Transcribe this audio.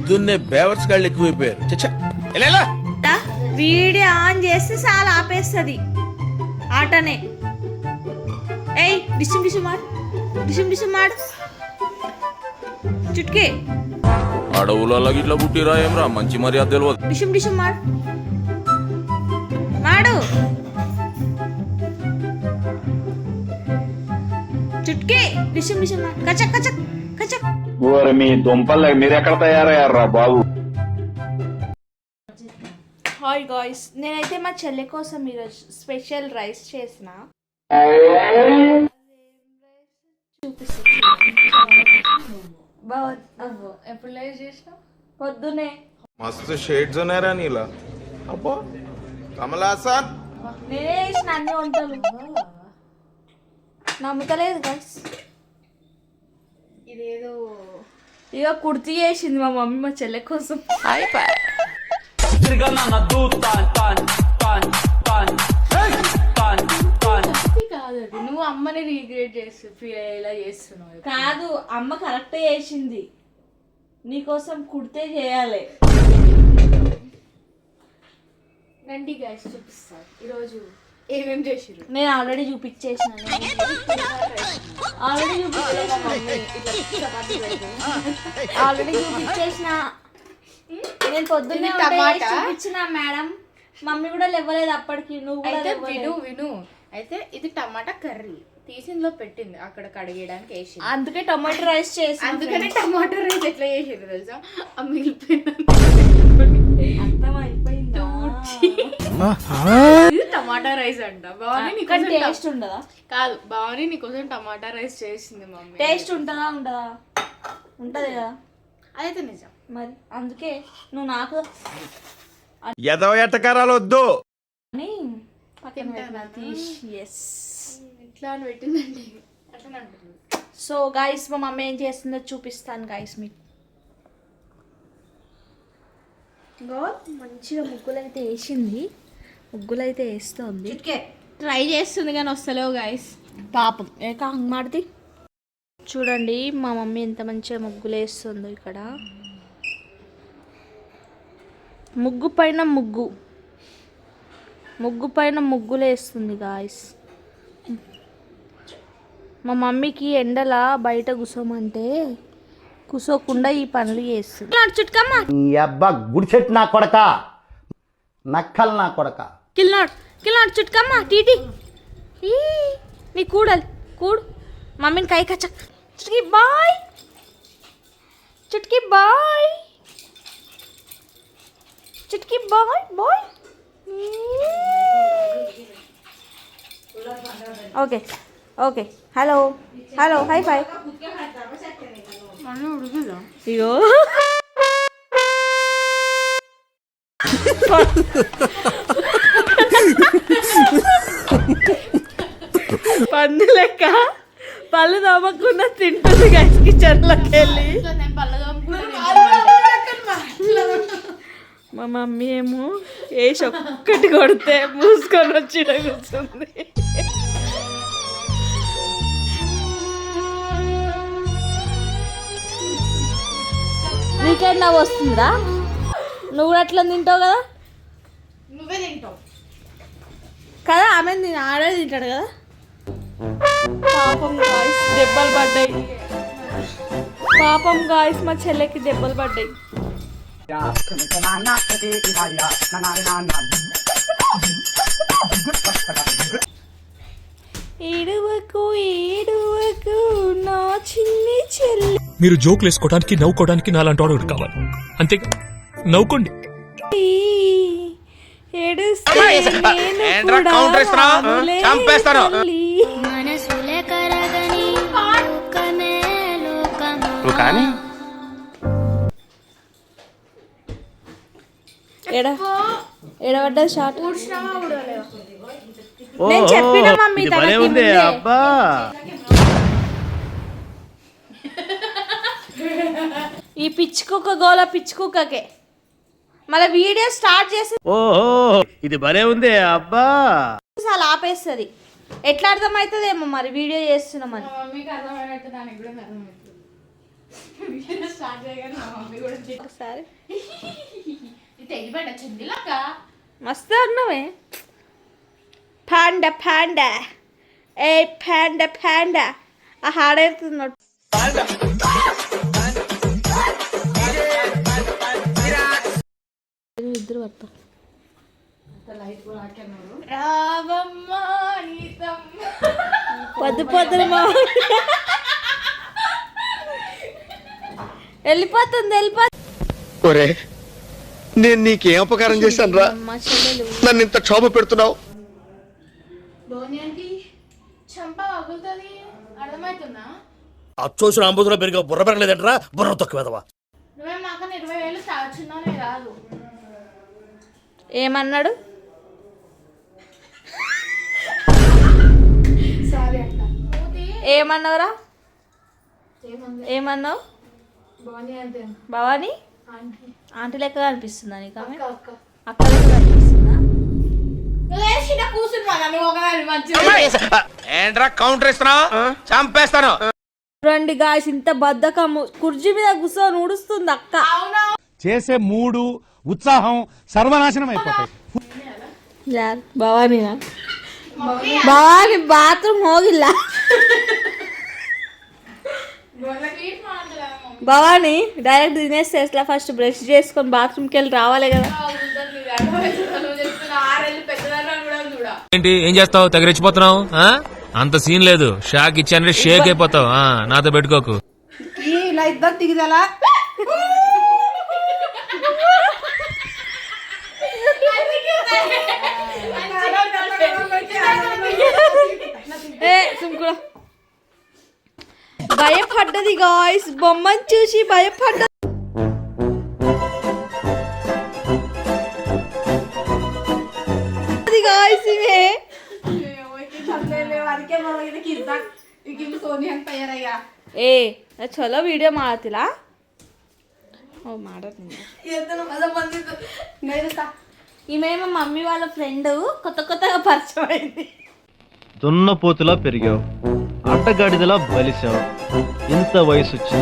పొద్దున్నే బేవర్స్ గాళ్ళు ఎక్కువైపోయారు. చచ్చా ఎలా వీడియో ఆన్ చేస్తే చాలా ఆపేస్తుంది ఆటనే. ఏయ్ డిషం డిషం మాడు, డిషం డిషం మాడు చుట్కే. అడవులలో ఇట్లా పుట్టిరా ఏమరా మంచి మర్యాద తెలియదు. డిషం డిషం మాడు మాడు చుట్కే. డిషం డిషం మాడు కచక్ కచక్ కచక్. మీ దుంపలు మీరు ఎక్కడ తయారయ్యారా బాబు? హాయ్ గాయ్స్, నేనైతే మా చెల్లె కోసం ఈరోజు స్పెషల్ రైస్ చేసిన. ఎప్పుడు లైవ్ చేసినా పొద్దునే మస్తు షేడ్స్ ఉన్నారా నీలా. అబ్బో కమలాసన్ నేనే చేసిన అన్ని వంటలు. నమ్ముతలేదు గాయ్స్. ఇదేదో ఇక కుర్తీ చేసింది మా మమ్మీ మా చెల్లె కోసం. కాదు, నువ్వు అమ్మని రీక్రియేట్ చేస్తూ ఫీల్ అయ్యేలా చేస్తున్నావు. కాదు, అమ్మ కరెక్ట్ చేసింది. నీకోసం కుర్తే చేయాలి. రండి గైస్ చూపిస్తాను ఈరోజు ఏమేం చేసిరు. నేను ఆల్రెడీ చూపించేసిన. ఆల్రెడీ చూపించేసిన. నేను పొద్దున్నే చూపించిన మేడం. మమ్మీ కూడా లేవలేదు అప్పటికి. నువ్వు అయితే విను అయితే ఇది టమాటా కర్రీ తీసిందిలో పెట్టింది అక్కడ కడిగేయడానికి వేసి, అందుకే టమాటో రైస్ చేసి. అందుకనే టమాటా రైస్ ఎట్లా చేసేది తెలుసా? ఆ మిగిలిపోయిన అర్థం అయిపోయింది. ఇది టమాటా రైస్ అంట. బాగుంది నీకోసం. టేస్ట్ ఉండదా? కాదు, బాగుంది నీకోసం టమాటా రైస్ చేసింది మమ్మీ. టేస్ట్ ఉంటుందా? ఉండదా? ఉంటది కదా. అదైతే నిజం. మరి అందుకే నువ్వు నాకు ఎదవ ఎట్టకారాలు వద్దు. ఇట్లా అని పెట్టిందండి అట్లా అంటుంది. సో గైస్, మా మమ్మీ ఏం చేస్తుందో చూపిస్తాను గైస్ మీకు. మంచిగా ముగ్గులు అయితే వేసింది. ముగ్గులు అయితే వేస్తుంది, ట్రై చేస్తుంది కానీ వస్తలేవు గైస్. పాపం ఏక మాడితే. చూడండి మా మమ్మీ ఎంత మంచిగా ముగ్గులు వేస్తుందో. ఇక్కడ ముగ్గు పైన ముగ్గులు వేస్తుంది గాయస్. మా మమ్మీకి ఎండల బయట కూసోమంటే కూసోకుండా ఈ పనులు చేస్తుంది. చుట్టుకమ్మా గుడిచెట్టు నా కొడక, నక్కలు నా కొడక. కిల్నాడు చుట్టుకమ్మా టీటీ నీ కూడలు కూడు. మమ్మీని కై కచ్చ Chutki bye, Chutki bye, Chutki bye bye. Okay okay, hello hello, high five. అయ్యో పండు లెక్క పళ్ళు తోమకుండా తింటుంది గైస్ కిచెన్లోకి వెళ్ళి. మా మమ్మీ ఏమో వేసి ఒక్కటి కొడితే మూసుకొని వచ్చి కూర్చుంది. నీకేం నవ్వు వస్తుందా? నువ్వు కూడా అట్లా తింటావు కదా. నువ్వే తింటావు కదా, ఆమె ఆడే తింటాడు కదా. పాపం గాయస్ దెబ్బలు పడ్డాయి. పాపం గాయస్ మా చెల్లెకి దెబ్బలు పడ్డాయి. ఏడువకు ఏడువకు నా చిన్ని చెల్లి. మీరు జోకులు వేసుకోవడానికి నవ్వుకోవడానికి నాలాంటి వాడు కావాలి, అంతే. నవ్వుకోండి. ఎడబడ్డది షార్ట్. నేను చెప్పిన మమ్మీ అబ్బా ఈ పిచ్చుకుక్క గోల పిచ్చుకుక్కకే మళ్ళీ వీడియో స్టార్ట్ చేసి ఓహో ఇది భలే ఉంది అబ్బా అలా ఆపేస్తుంది. ఎట్లా అర్థమవుతుందేమో మరి వీడియో చేస్తున్నామని. మమ్మీకి అర్థమైనట్టు దానికి కూడా అర్థమవుతుంది. స్టార్ట్ చేయగానే మా మమ్మీ కూడా ఒకసారి ఇది తెగిపోయిన చెందిలాక మస్తు ఉన్నావే. పాండా పాండా ఏ పాండా పాండా ఆ హాడేస్తున్నాడు. ఇద్దరు పడతా రావమ్మ నీతమ్మ పొద్దు పొద్దున వెళ్ళిపోతుంది. ఒరే నేను నీకేం అపకారం చేశాను రా, మా చెల్లెలు నన్ను ఇంత క్షోభ పెడుతున్నావు. ధోని అంటే చంప పగులుతుంది అర్థమవుతుందా? అచ్చోసిన అంబుధులో పెరిగా బుర్ర పెరగలేదంటరా, బుర్ర తొక్కువేదవా. నువ్వేం మాకన్నా 20,000 సాగుచున్నానే రాదు. ఏమన్నాడు? సారీ అక్క. ఏమన్నావురా? ఏమన్నావు? ధోని అంటే భవానీ ఆంటీ ఆంటీ లెక్క కనిపిస్తుందా నీకు? ఆమె అక్క అక్క లెక్క కనిపిస్తుందా? లేచిన కూర్చున్నా నువ్వు ఒకదాని మంచిగా ఏంట్రా కౌంటర్ ఇస్తున్నావు? చంపేస్తాను. రండి గాయస్, ఇంత బద్ధకము కుర్చీ మీద కూర్చొని ఊడుస్తుంది అక్క. చేసే మూడు ఉత్సాహం సర్వనాశనం అయిపోతాయి. యార్ భవానీనా? భవానీ బాత్రూమ్ ಹೋಗಿಲ್ಲ. భవానీ డైరెక్ట్ తినేస్తే ఎట్లా? ఫస్ట్ బ్రష్ చేసుకొని బాత్రూమ్కి వెళ్ళి రావాలి కదా. ఏంటి ఏం చేస్తావు? తెగ రెచ్చిపోతున్నావు? అంత సీన్ లేదు. షాక్ ఇచ్చానంటే షేక్ అయిపోతావు. నాతో పెట్టుకోకు. ఇలా ఇద్దరు దిగుదలా ఏ సుమ్కుడా భయపడ్డది గాయ్స్, బొమ్మను చూసి భయపడ్డది. గాయ్స్ ఇవే ఏ చలో వీడియో ಮಾಡತ್ತಿಲ್ಲ. ఓ ಮಾಡತ್ತೀನಿ. ఈమె మా మమ్మీ వాళ్ళ ఫ్రెండ్, కొత్తగా పరిచయం అయింది. దున్నపోతులా పెరిగావు, అడ్డగాడిదలా బలిసావు. ఇంత వయసు వచ్చిన